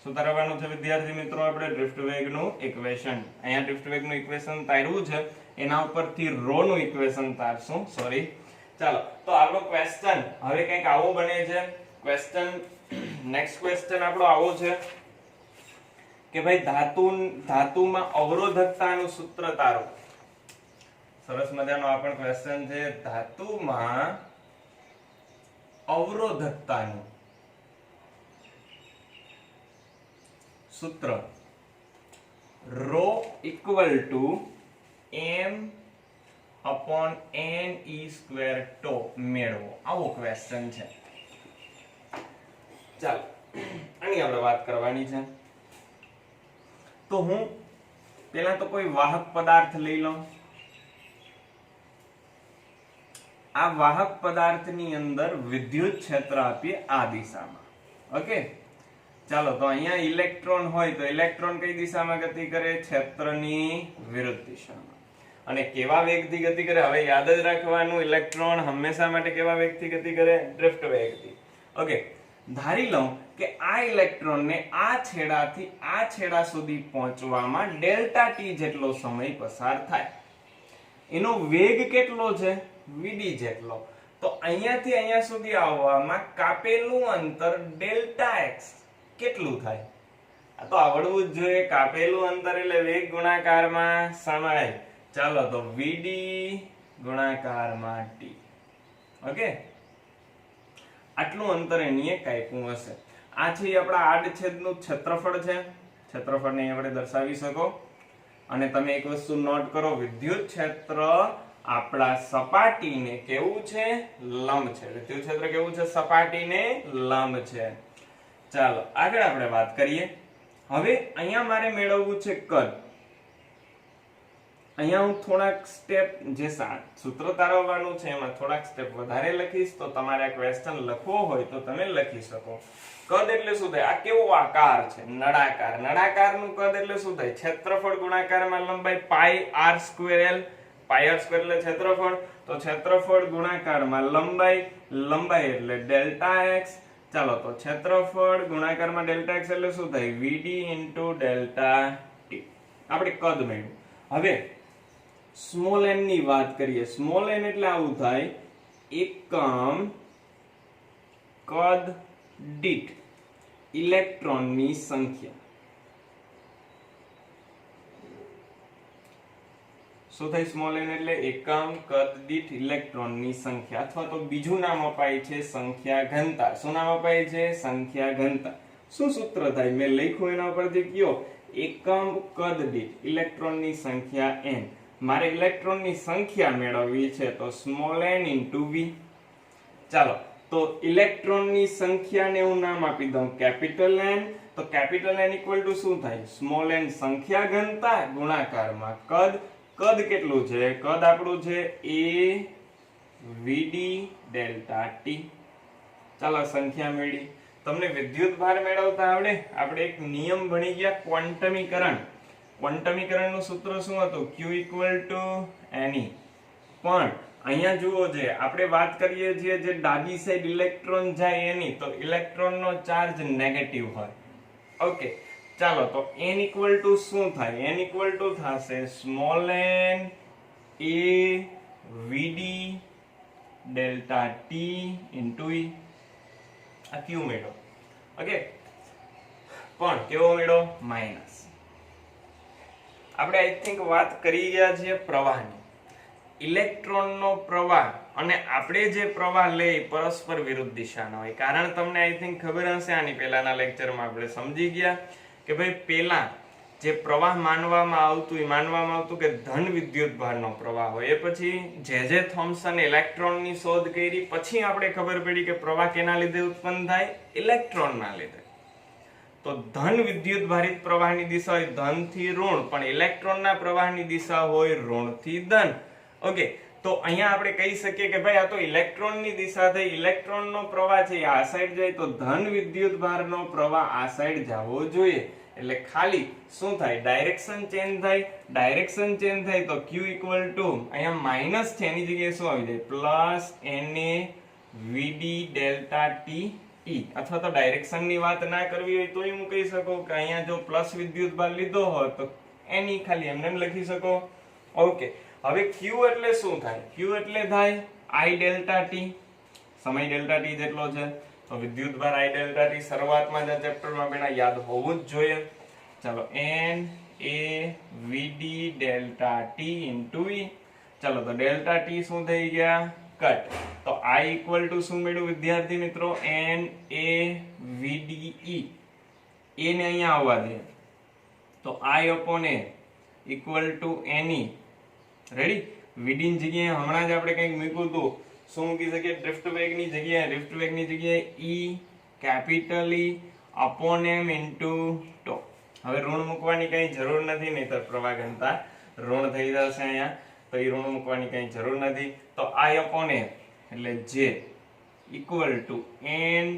શું તારવવાનું છે વિદ્યાર્થી મિત્રો? આપણે ડ્રિફ્ટ વેગનું ઇક્વેશન. અહીંયા ડ્રિફ્ટ વેગનું ઇક્વેશન તારવું છે, એના ઉપરથી રો નું ઇક્વેશન તારશું. સોરી, ચાલો, તો આપણો ક્વેશ્ચન હવે કંઈક આવો બને છે. ક્વેશ્ચન, નેક્સ્ટ ક્વેશ્ચન આપણો આવો છે કે ભાઈ ધાતુમાં અવરોધકતાનું સૂત્ર તારો. સરસ મજાનો આ પણ ક્વેશ્ચન છે. ધાતુમાં અવરોધકતાનું સૂત્ર ρ equal to m upon n e square tau મેળવો. આવો ક્વેશ્ચન છે. ચાલો, આની આપણે વાત કરવાની છે. તો હું પેલા તો કોઈ વાહક પદાર્થ લઈ લઉં. આ વાહક પદાર્થની અંદર વિદ્યુત ક્ષેત્ર આપીએ આ દિશામાં. ઓકે, ચાલો, તો અહીંયા ઇલેક્ટ્રોન હોય તો ઇલેક્ટ્રોન કઈ દિશામાં ગતિ કરે? ક્ષેત્રની વિરુદ્ધ દિશામાં. અને કેવા વેગથી ગતિ કરે? હવે યાદ જ રાખવાનું, ઇલેક્ટ્રોન હંમેશા માટે કેવા વેગથી ગતિ કરે? ડ્રિફ્ટ વેગથી. ઓકે, ધારી લઉં કે આ ઇલેક્ટ્રોનને આ છેડાથી આ છેડા સુધી પહોંચવામાં ડેલ્ટા ટી જેટલો સમય પસાર થાય. એનો વેગ કેટલો છે? વીડી જેટલો. તો અહીંયાથી અહીંયા સુધી આવવામાં કાપેલું અંતર ડેલ્ટા એક્સ કેટલું થાય? આ તો આવડવું જ જોઈએ. કાપેલું અંતર એટલે વેગ ગુણાકારમાં સમય. ચાલો, તો વીડી ગુણાકારમાં ટી. ઓકે, આટલું અંતર એની કાપ્યું હશે. આ છે આપણા આડછેદનું ક્ષેત્રફળ છે. ક્ષેત્રફળને આપણે દર્શાવી શકો. અને તમે એક વસ્તુ નોટ કરો, વિદ્યુત ક્ષેત્ર આપણા સપાટીને કેવું છે? લંબ છે. વિદ્યુત ક્ષેત્ર કેવું છે? સપાટીને લંબ છે. ચાલો, આગળ આપણે વાત કરીએ. હવે અહીંયા મારે મેળવવું છે કદ. અહીંયા હું થોડાક સ્ટેપ જે સૂત્ર તારવવાનું છે એમાં થોડાક સ્ટેપ વધારે લખીશ, તો તમારે આ ક્વેશ્ચન લખવો હોય તો તમે લખી શકો. કદ એટલે શું થાય? આ કેવો આકાર છે? નળાકાર. નળાકારનું કદ એટલે શું થાય? ક્ષેત્રફળ ગુણાકારમાં લંબાઈ પાઈ r સ્ક્વેર l. પાઈ આર સ્ક્વેર એટલે ક્ષેત્રફળ, તો ક્ષેત્રફળ ગુણાકારમાં લંબાઈ, લંબાઈ એટલે ડેલ્ટા એક્સ. ચાલો તો ક્ષેત્રફળ ગુણાકારમાં ડેલ્ટા એક્સ એટલે શું થાય? વીડી ઇન્ટુ ડેલ્ટા ટી. આપણે કદ મેળવ્યું. હવે સ્મોલ એન ની વાત કરીએ. સ્મોલ એન એટલે આવું થાય, એકમ કદ દીઠ ઇલેક્ટ્રોનની સંખ્યા. શું થાય? સ્મોલ એન એટલે એકમ કદ દીઠ ઇલેક્ટ્રોનની સંખ્યા, અથવા તો બીજું નામ અપાય છે સંખ્યા ઘનતા. શું નામ અપાય છે? સંખ્યા ઘનતા. શું સૂત્ર થાય? મેં લખ્યું એના પરથી કયો? એકમ કદ દીઠ ઇલેક્ટ્રોનની સંખ્યા n. મારે ઇલેક્ટ્રોનની સંખ્યા મેળવવી છે તો સ્મોલ n ઇન્ટુ v. ચાલો તો ઇલેક્ટ્રોનની સંખ્યાને હું નામ આપી દઉં કેપિટલ N. તો કેપિટલ N ઇક્વલ ટુ શું થાય? સ્મોલ n સંખ્યા ઘનતા ગુણાકારમાં કદ. કદ કેટલું છે? કદ આપણું છે a vd ડેલ્ટા t. ચાલો સંખ્યા મેળવી. તમને વિદ્યુત ભાર મેળવતા આવડે? આપણે એક નિયમ ભણી ગયા, ક્વોન્ટમીકરણ. ક્વોન્ટમીકરણનું સૂત્ર શું હતું? q equal to ne. પણ અહીંયા જુઓ છે, આપણે વાત કરીએ છીએ જે ડાબી સાઈડ ઇલેક્ટ્રોન જાય એની, તો ઇલેક્ટ્રોનનો ચાર્જ નેગેટિવ હોય. ઓકે, ચાલો તો n ઇક્વલ ટુ શું થાય? n ઇક્વલ ટુ થશે small n a vd delta t into e. આ q મેળો. ઓકે, પણ કેવો મેળો? માઇનસ. આપણે આઈ થિંક વાત કરી ગયા છીએ પ્રવાહની. ઇલેક્ટ્રોનનો પ્રવાહ અને આપણે જે પ્રવાહ લઈ પરસ્પર વિરુદ્ધ દિશાનો હોય. કારણ તમને આઈ થિંક ખબર હશે, આની પહેલાના લેક્ચરમાં આપણે સમજી ગયા કે ભાઈ પેલા જે પ્રવાહ માનવામાં આવતું કે ધન વિદ્યુત ભારનો પ્રવાહ હોય. એ પછી જે થોમ્સને ઇલેક્ટ્રોનની શોધ કરી, પછી આપણે ખબર પડી કે પ્રવાહ કેના લીધે ઉત્પન્ન થાય? ઇલેક્ટ્રોનના લીધે. તો ધન વિદ્યુત ભારિત પ્રવાહની દિશા હોય ધન થી ઋણ, પણ ઇલેક્ટ્રોનના પ્રવાહની દિશા હોય ઋણ થી ધન. ઓકે, તો અહીંયા આપણે કહી શકીએ કે ભાઈ આ તો ઇલેક્ટ્રોનની દિશા થઈ. ઇલેક્ટ્રોનનો પ્રવાહ છે આ સાઈડ જાય, તો ધન વિદ્યુત ભારનો પ્રવાહ આ સાઈડ જવો જોઈએ. એટલે ખાલી શું થાય? ડાયરેક્શન ચેન્જ થાય. ડાયરેક્શન ચેન્જ થાય તો q ઇક્વલ ટુ અહીંયા માઇનસ છે એની જગ્યાએ શું આવી જાય? Plus na vd delta t e. અથવા તો ડાયરેક્શન ની વાત ના કરવી હોય તો હું કહી શકું કે અહીંયા જો પ્લસ વિદ્યુત ભાર લીધો હોય તો ne ખાલી એમને લખી શકો. ઓકે, હવે q એટલે શું થાય? q એટલે થાય i ડેલ્ટા t. સમય ડેલ્ટા t જેટલો છે, તો વિદ્યુત ભાર i ડેલ્ટા t શરૂઆતમાં જ ચેપ્ટરમાં બેના યાદ હોવું જ જોઈએ. ચાલો n a vd delta t into e. ચાલો તો ડેલ્ટા t શું થઈ ગયા? કટ. તો i ઇક્વલ ટુ શું મળ્યું વિદ્યાર્થી મિત્રો? n a vd e. a ને અહીંયા આવવા દે તો i upon a equal to ne. Ready? vd ની જગ્યાએ હમણાં જ આપણે કંઈક મૂક્યું હતું. શું મૂકી શકીએ? ડ્રિફ્ટ વેગની જગ્યાએ e capital e upon m into τ. હવે ઋણ મૂકવાની કઈ જરૂર નથી, નહીતર પ્રવાહ ઘનતા ઋણ થઈ જશે અહીંયા. તો એ ઋણ મૂકવાની કઈ જરૂર નથી. તો i upon a એટલે j equal to n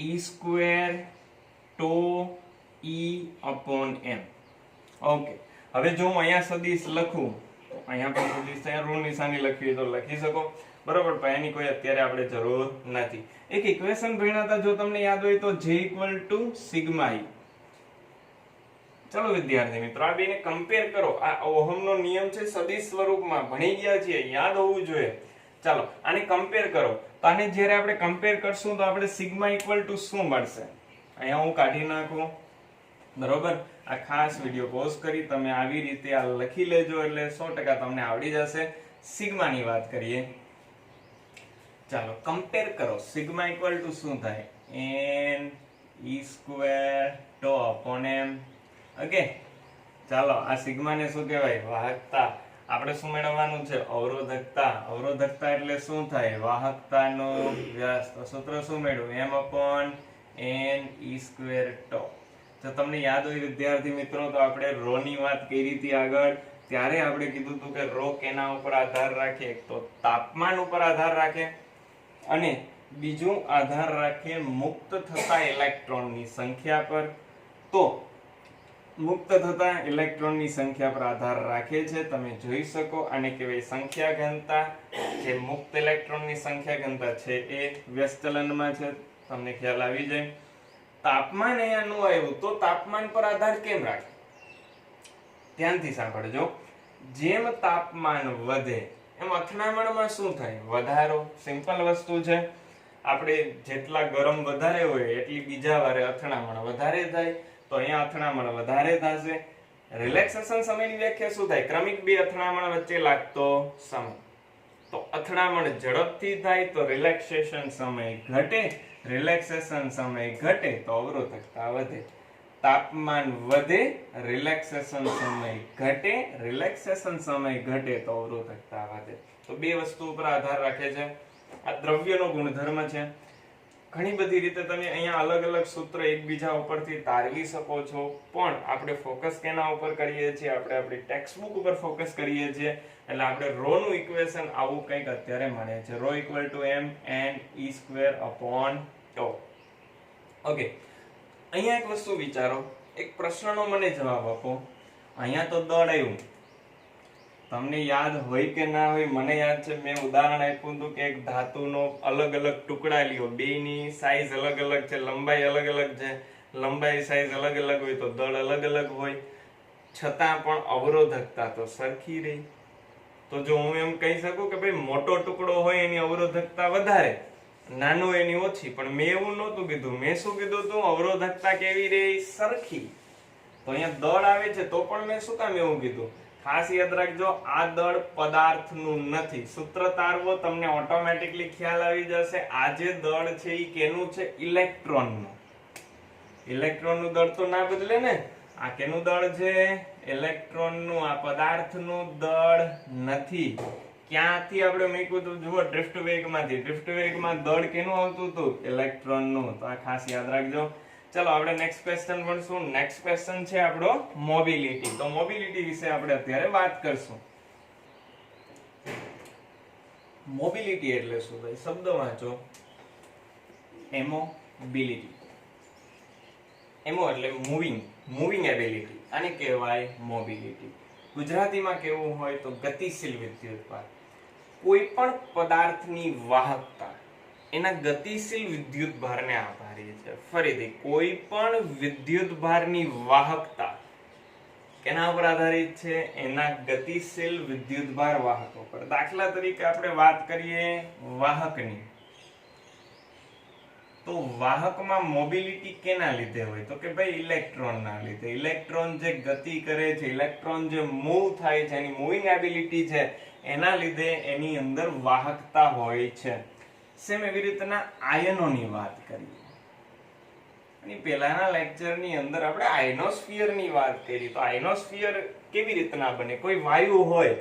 e square τ e upon m. Okay, હવે જો હું અહીંયા સદિશ લખું તો અહીંયા પણ સદિશ છે, ઋણ નિશાની લખવી તો લખી શકો. બરોબર, પણ એની કોઈ અત્યારે આપણે જરૂર નથી. એક ઇક્વેશન ભણ્યા હતા, જો તમને યાદ હોય તો j equal to sigma e. ચલો વિદ્યાર્થી મિત્રો, આ બેને કમ્પેર કરો. આ ઓહમનો નિયમ છે, સદિશ સ્વરૂપમાં ભણી ગયા છીએ, યાદ હોવું જોઈએ. ચાલો આને કમ્પેર કરો. તો આને જ્યારે આપણે કમ્પેર કરશું તો આપણે સિગ્મા ઇક્વલ ટુ શું મળશે? અહીંયા હું કાઢી નાખું. બરોબર, આ ખાસ વિડિયો પોઝ કરી તમે આવી રીતે આ લખી લેજો, એટલે 100% તમને આવડી જશે. સિગ્મા ની વાત કરીએ. ચાલો કમ્પેર કરો. સિગ્મા ઇક્વલ ટુ શું થાય? n e square τ upon m. Okay, ચાલો આ સિગ્મા ને શું કહેવાય? વાહકતા. આપણે શું મેળવવાનું છે? અવરોધકતા. અવરોધકતા એટલે શું થાય? વાહકતાનો વ્યાસ. તો સૂત્ર શું મેળવ્યું? m upon n e square τ. જો તમને યાદ હોય વિદ્યાર્થી મિત્રો, તો આપણે રો ની વાત કરી હતી આગળ. ત્યારે આપણે કીધું હતું કે રો કેના ઉપર આધાર રાખે? તો તાપમાન ઉપર આધાર રાખે, અને બીજું આધાર રાખે મુક્ત થતા ઇલેક્ટ્રોનની સંખ્યા પર. તો મુક્ત થતા ઇલેક્ટ્રોનની સંખ્યા પર આધાર રાખે છે. તમે જોઈ શકો આને કહેવાય સંખ્યા ઘનતા. જે મુક્ત ઇલેક્ટ્રોનની સંખ્યા ઘનતા છે એ વ્યસ્ત ચલનમાં છે, તમને ખ્યાલ આવી જાય. તાપમાન અહીંયા નો આવ્યું તો તાપમાન પર આધાર કેમ રાખે? ધ્યાનથી સાંભળજો. જેમ તાપમાન વધે એમ અથડામણમાં શું થાય? વધારો. સિમ્પલ વસ્તુ છે. આપણે જેટલા ગરમ વધારે હોય એટલી બીજા વારે અથડામણ વધારે થાય, તો અહીંયા અથડામણ વધારે થશે. રિલેક્સેશન સમયની વ્યાખ્યા શું થાય? ક્રમિક બે અથડામણ વચ્ચે લાગતો સમય. તો અથડામણ ઝડપથી થાય તો રિલેક્સેશન સમય ઘટે, રિલેક્સેશન સમય ઘટે તો અવરોધકતા વધે. તાપમાન વધે, રિલેક્સેશન સમય ઘટે, રિલેક્સેશન સમય ઘટે તો અવરોધકતા વધે. તો બે વસ્તુ ઉપર આધાર રાખે છે. આ દ્રવ્યનો ગુણધર્મ છે. ઘણી બધી રીતે તમે અહીંયા અલગ અલગ સૂત્ર એકબીજા ઉપરથી તારવી શકો છો, પણ આપણે ફોકસ કેના ઉપર કરીએ છીએ? આપણે આપણી ટેક્સ્ટબુક ઉપર ફોકસ કરીએ છીએ. એટલે આપણે રો નું ઇક્વેશન આવું કંઈક અત્યારે મળે છે. Rho equal to m n e square upon τ. Okay, અહીંયા એક વસ્તુ વિચારો, એક પ્રશ્નનો મને જવાબ આપો. અહીંયા તો દળ આવ્યું, તમને યાદ હોય કે ના હોય, મને યાદ છે મેં ઉદાહરણ આપ્યું હતું કે એક ધાતુનો અલગ અલગ ટુકડા લ્યો, બેની સાઈઝ અલગ અલગ છે, લંબાઈ અલગ અલગ છે. લંબાઈ સાઈઝ અલગ અલગ હોય તો દળ અલગ અલગ હોય, છતાં પણ અવરોધકતા તો સરખી રહી. તો જો હું એમ કહી શકું કે ભાઈ મોટો ટુકડો હોય એની અવરોધકતા વધારે, નાનો એની ઓછી, પણ મેં એવું નહોતું કીધું. મેં શું કીધું હતું? અવરોધકતા કેવી રહી? સરખી. તો અહીંયા દળ આવે છે તો પણ મેં શું કામ એવું કીધું? ખાસ યાદ રાખજો, આ દળ પદાર્થનું નથી. સૂત્ર તારવો, તમને ઓટોમેટિકલી ખ્યાલ આવી જશે. આ જે દળ છે એ કેનું છે? ઇલેક્ટ્રોનનું. ઇલેક્ટ્રોનનું દળ તો ના બદલે ને. આ કેનું દળ છે? ઇલેક્ટ્રોનનું. આ પદાર્થનું દળ નથી. ક્યાંથી આપણે મૂક્યું હતું? જુઓ, ડ્રિફ્ટ વેગમાંથી. ડ્રિફ્ટ વેગમાં દળ કેનું આવતું હતું? ઇલેક્ટ્રોનનું. તો આ ખાસ યાદ રાખજો. ચલો આપણે નેક્સ્ટ ક્વેશ્ચન ભણશું. નેક્સ્ટ ક્વેશ્ચન છે આપણો મોબિલિટી. તો મોબિલિટી વિશે આપણે અત્યારે વાત કરશું. મોબિલિટી એટલે શું ભાઈ? શબ્દ વાંચો. એમોબિલિટી. એમો એટલે મૂવિંગ, મૂવિંગ એબિલિટી. આને કહેવાય મોબિલિટી. ગુજરાતીમાં કેવું હોય તો ગતિશીલ વિદ્યુતભાર. કોઈ પણ પદાર્થની વાહકતા એના ગતિશીલ વિદ્યુતભારને આભારી છે. ફરીથી, કોઈ પણ વિદ્યુતભારની વાહકતા કેના ઉપર આધારિત છે? એના ગતિશીલ વિદ્યુતભાર વાહકો પર. દાખલા તરીકે આપણે વાત કરીએ વાહકની, તો વાહકમાં મોબિલિટી કેના લીધે હોય? તો કે ભાઈ ઇલેક્ટ્રોનના લીધે. ઇલેક્ટ્રોન જે ગતિ કરે છે, ઇલેક્ટ્રોન જે મૂવ થાય છે, એની મૂવિંગ એબિલિટી છે, એના લીધે એની અંદર વાહકતા હોય છે. સેમ એવી રીતના આયનોની વાત કરીએ. અને પહેલાના લેક્ચરની અંદર આપણે આયનોસ્ફિયરની વાત કરી. તો આયનોસ્ફિયર કેવી રીતના બને? કોઈ વાયુ હોય,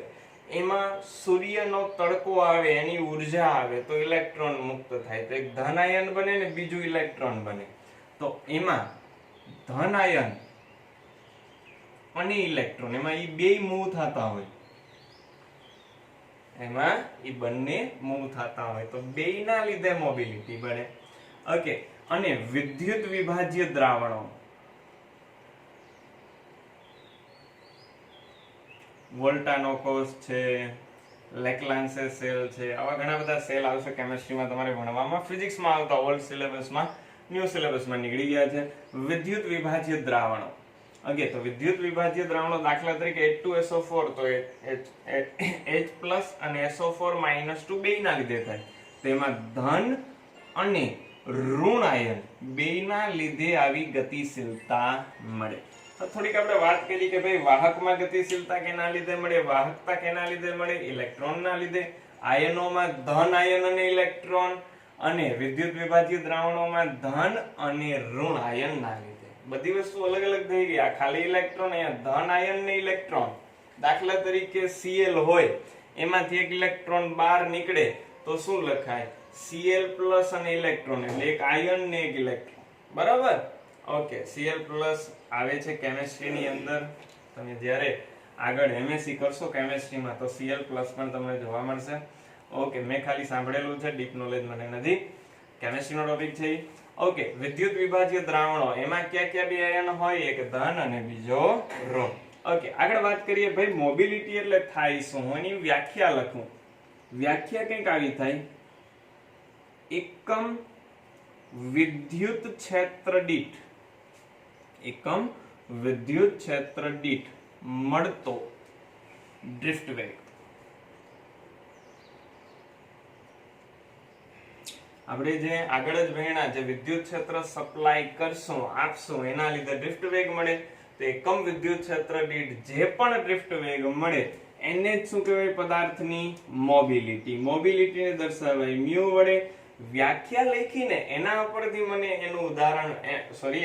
એમાં સૂર્યનો તડકો આવે, એની ઉર્જા આવે તો ઇલેક્ટ્રોન મુક્ત થાય. તો એક ધન આયન બને ને બીજું ઇલેક્ટ્રોન બને. તો એમાં ધન આયન અને ઇલેક્ટ્રોન, એમાં એ બે મૂવ થતા હોય, એમાં એ બંને મૂવ થતા હોય, તો બેયના લીધે મોબિલિટી બને. ઓકે, અને વિદ્યુત વિભાજ્ય દ્રાવણો, વોલ્ટાનોકોસ છે, લેક્લાન્સે સેલ છે, આવા ઘણા બધા સેલ આવશે કેમિસ્ટ્રીમાં તમારે ભણવામાં. ફિઝિક્સમાં આવતા ઓલ્ડ સિલેબસમાં, ન્યૂ સિલેબસમાં નીકળી ગયા છે. વિદ્યુત વિભાજ્ય દ્રાવણો. ઓકે, તો વિદ્યુત વિભાજ્ય દ્રાવણો દાખલા તરીકે H2SO4, તો H+ અને SO4- 2 બેયના લીધે થાય. તેમાં ધન અને ઋણ આયન બેયના લીધે આવી ગતિશીલતા મળે. તો થોડીક આપણે વાત કરી કે ભાઈ વાહકમાં ગતિશીલતા કેના લીધે મળે? વાહકતા કેના લીધે મળે? ઇલેક્ટ્રોનના લીધે. આયનોમાં ધન આયન અને ઇલેક્ટ્રોન, અને વિદ્યુત વિભાજ્ય દ્રાવણોમાં ધન અને ઋણ આયનના લીધે. બધી વસ્તુ અલગ અલગ થઈ ગઈ. આ ખાલી ઇલેક્ટ્રોન, અહીંયા ધન આયન ને ઇલેક્ટ્રોન. દાખલા તરીકે Cl હોય, એમાંથી એક ઇલેક્ટ્રોન બહાર નીકળે તો શું લખાય? Cl+ અને ઇલેક્ટ્રોન, એટલે એક આયન ને એક ઇલેક્ટ્રોન. બરાબર? ઓકે, Cl+ આવે છે કેમિસ્ટ્રીની અંદર. તમે જ્યારે આગળ MSc કરશો કેમિસ્ટ્રીમાં તો Cl+ પણ તમને જોવા મળશે. ઓકે, મેં ખાલી સાંભળેલું છે, ડીપ નોલેજ મને નથી. કેમિસ્ટ્રીનો ટોપિક છે. ઓકે, વિદ્યુત વિભાજ્ય દ્રાવણો એમાં ક્યાં ક્યાં બે આયન હોય? એક ધન અને બીજો ઋણ. ઓકે, આગળ વાત કરીએ ભાઈ મોબિલિટી એટલે થાય શું? હું એની વ્યાખ્યા લખું. વ્યાખ્યા કંઈક આવી થાય, એકમ વિદ્યુત ક્ષેત્ર દીઠ, એકમ વિદ્યુત ક્ષેત્ર દીઠ મળતો ડ્રિફ્ટ વેગ. આપણે જે આગળ જ ભણ્યા, જે વિદ્યુત ક્ષેત્ર સપ્લાય કરશું, આપશું, એના લીધે ડ્રિફ્ટ વેગ મળે. તો એકમ વિદ્યુત ક્ષેત્ર દીઠ જે પણ ડ્રિફ્ટ વેગ મળે એને જ શું કહેવાય? પદાર્થની મોબિલિટી. મોબિલિટીને દર્શાવાય મ્યુ વડે. વ્યાખ્યા લખીને એના ઉપરથી મને એનું ઉદાહરણ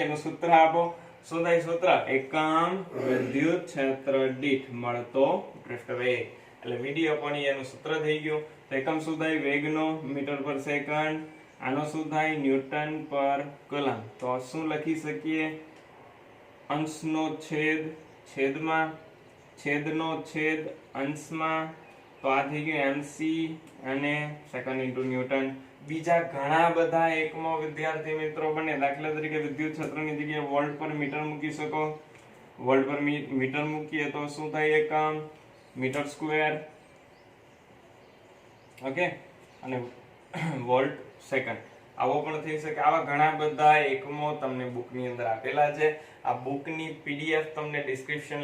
એનું સૂત્ર આપો. શું થાય સૂત્ર? એકમ વિદ્યુત ક્ષેત્ર દીઠ મળતો ડ્રિફ્ટ વેગ. એટલે VD/E એનું સૂત્ર થઈ ગયું. તો એકમ શું થાય? વેગનો મીટર પર સેકન્ડ. આનો શું થાય? ન્યૂટન પર કુલમ્બ. તો શું લખી શકીએ? અંશનો છેદ છેદમાં, છેદનો છેદ અંશમાં. તો આ થઈ ગયું MC અને સેકન્ડ ઇન્ટુ ન્યૂટન. બીજા ઘણા બધા એકમો વિદ્યાર્થી મિત્રો બને. દાખલા તરીકે વિદ્યુત ક્ષેત્રની જગ્યાએ વોલ્ટ પર મીટર મૂકી શકો. વોલ્ટ પર મીટર મૂકીએ તો શું થાય? એકમ મીટર સ્ક્વેર. ઓકે, અને વોલ્ટ સેકન્ડ આવો પણ થઈ શકે. આવા ઘણા બધા એકમો તમને બુકની અંદર આપેલા છે. આ બુકની PDF તમને ડિસ્ક્રિપ્શન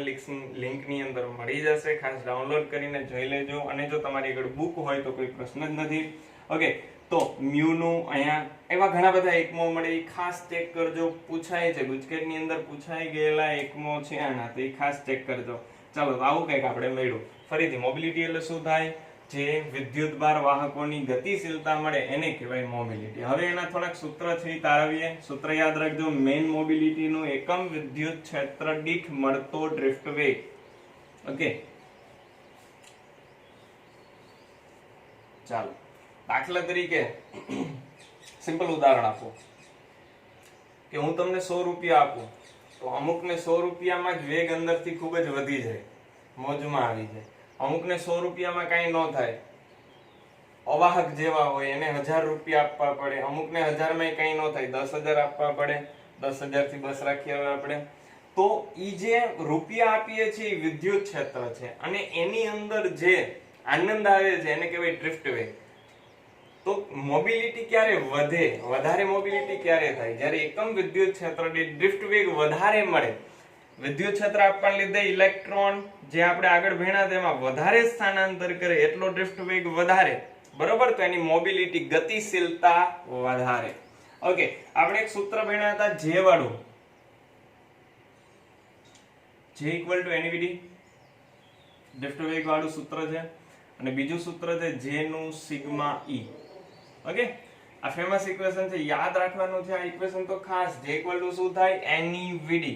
લિંકની અંદર મળી જશે. ખાસ ડાઉનલોડ કરીને જોઈ લેજો. અને જો તમારી આગળ બુક હોય તો કોઈ પ્રશ્ન જ નથી. ઓકે, તો મ્યુ નું અહીંયા એવા ઘણા બધા એકમો મળે, એ ખાસ ચેક કરજો. પૂછાય છે, ગુજકેટની અંદર પૂછાઈ ગયેલા એકમો છે આના, તો એ ખાસ ચેક કરજો. ચાલો, તો આવું કંઈક આપણે મળ્યું. ફરીથી મોબિલિટી એટલે શું થાય? જે વિદ્યુતભાર વાહકોની ગતિશીલતા મળે એને કહેવાય મોબિલિટી. હવે એના થોડાક સૂત્ર છે તારવીએ. સૂત્ર યાદ રાખજો. મેઇન મોબિલિટી નું એકમ વિદ્યુત ક્ષેત્ર દીઠ મળતો ડ્રિફ્ટ વેગ. ઓકે, ચાલો દાખલા તરીકે સિમ્પલ ઉદાહરણ આપો કે હું તમને 100 રૂપિયા આપું તો અમુકને 100 રૂપિયામાં જ વેગ અંદરથી ખૂબ જ વધી જાય, મોજમાં આવી જાય. અમુકને 100 રૂપિયામાં કાંઈ ન થાય, અવાહક જેવા હોય એને 1000 રૂપિયા આપવા પડે. અમુકને 1000 માં કંઈ ન થાય, 10,000 આપવા પડે. 10,000 થી બસ રાખીએ હવે આપણે. તો ઈ જે રૂપિયા આપીએ છીએ એ વિદ્યુત ક્ષેત્ર છે, અને એની અંદર જે આનંદ આવે છે એને કહેવાય ડ્રિફ્ટ વેગ. તો મોબિલિટી ક્યારે વધે? વધારે મોબિલિટી ક્યારે થાય? જ્યારે એકમ વિદ્યુત ક્ષેત્ર દીઠ ડ્રિફ્ટ વેગ વધારે મળે. વિદ્યુત ક્ષેત્ર આપવાને લીધે ઇલેક્ટ્રોન જે આપણે આગળ ભણ્યા તેમાં વધારે સ્થાનાંતર કરે, એટલો ડ્રિફ્ટ વેગ વધારે, બરોબર? તો એની મોબિલિટી ગતિશીલતા વધારે. ઓકે, આપણે એક સૂત્ર ભણ્યા હતા J વાળું, J = NVD ડ્રિફ્ટ વેગ વાળું સૂત્ર છે. અને બીજું સૂત્ર છે J નું સિગ્મા E. ઓકે, આ ફેમસ ઇક્વેશન છે, યાદ રાખવાનું છે આ ઇક્વેશન તો ખાસ. J = શું થાય? NEVD.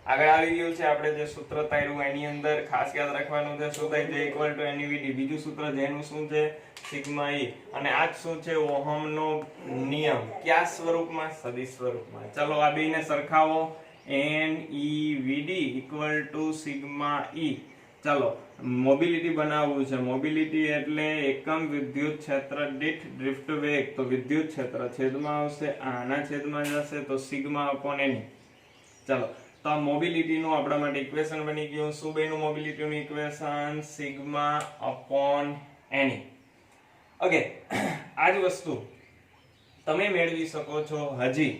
આગળ આવી ગયું છે આપણે જે સૂત્ર તાર્યું એની અંદર ખાસ યાદ રાખવાનું છે શું થાય? J = NEVD. બીજું સૂત્ર J નું શું છે? Sigma E. અને આ જ શું છે? ઓહમનો નિયમ. કયા સ્વરૂપમાં? સદિશ સ્વરૂપમાં. ચલો આ બેને સરખાવો. NEVD = sigma E. ચાલો મોબિલિટી બનાવવું છે. મોબિલિટી એટલે એકમ વિદ્યુત ક્ષેત્ર દીઠ ડ્રિફ્ટ વેગ. તો વિદ્યુત ક્ષેત્ર છેદમાં આવશે, આના છેદમાં જશે, તો σ/Ne. ચાલો, તો આ મોબિલિટી નું આપણા માટે ઇક્વેશન બની ગયું. શું બન્યું મોબિલિટી નું ઇક્વેશન? σ/Ne. ઓકે, આ જ વસ્તુ તમે મેળવી શકો છો. હજી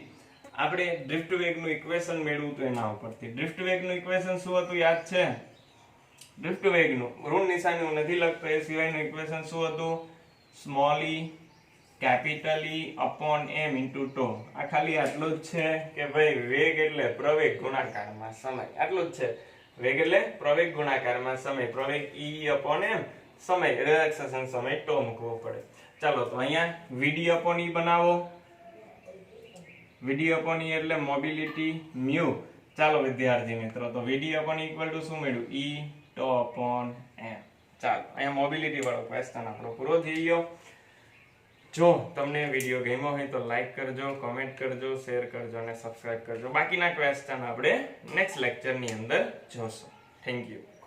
આપણે ડ્રિફ્ટ વેગ નું ઇક્વેશન મેળવું તો એના ઉપરથી. ડ્રિફ્ટ વેગ નું ઇક્વેશન શું હતું યાદ છે? ડ્રિફ્ટ વેગનું ઋણ નિશાની હું નથી લખતો, એ સિવાયનું ઇક્વેશન શું હતું? Small e capital E upon m into tau. આ ખાલી આટલું જ છે કે ભાઈ વેગ એટલે પ્રવેગ ગુણાકારમાં સમય. આટલું જ છે. વેગ એટલે પ્રવેગ ગુણાકારમાં સમય. પ્રવેગ E અપોન m, સમય રિલેક્સેશન સમય ટો મૂકવો પડે. ચાલો, તો અહીંયા VD/E બનાવો. VD/E એટલે મોબિલિટી મ્યુ. ચાલો વિદ્યાર્થી મિત્રો, તો VD/E = શું મળ્યું? E ટો અપોન m. ચાલો, અહીંયા મોબિલિટી વાળો ક્વેશ્ચન આપણો પૂરો થઈ ગયો. જો તમને વિડીયો ગમ્યો હોય તો લાઈક કરજો, કોમેન્ટ કરજો, શેર કરજો અને સબસ્ક્રાઇબ કરજો. બાકીના ક્વેશ્ચન આપણે નેક્સ્ટ લેક્ચરની અંદર જોશું. Thank you.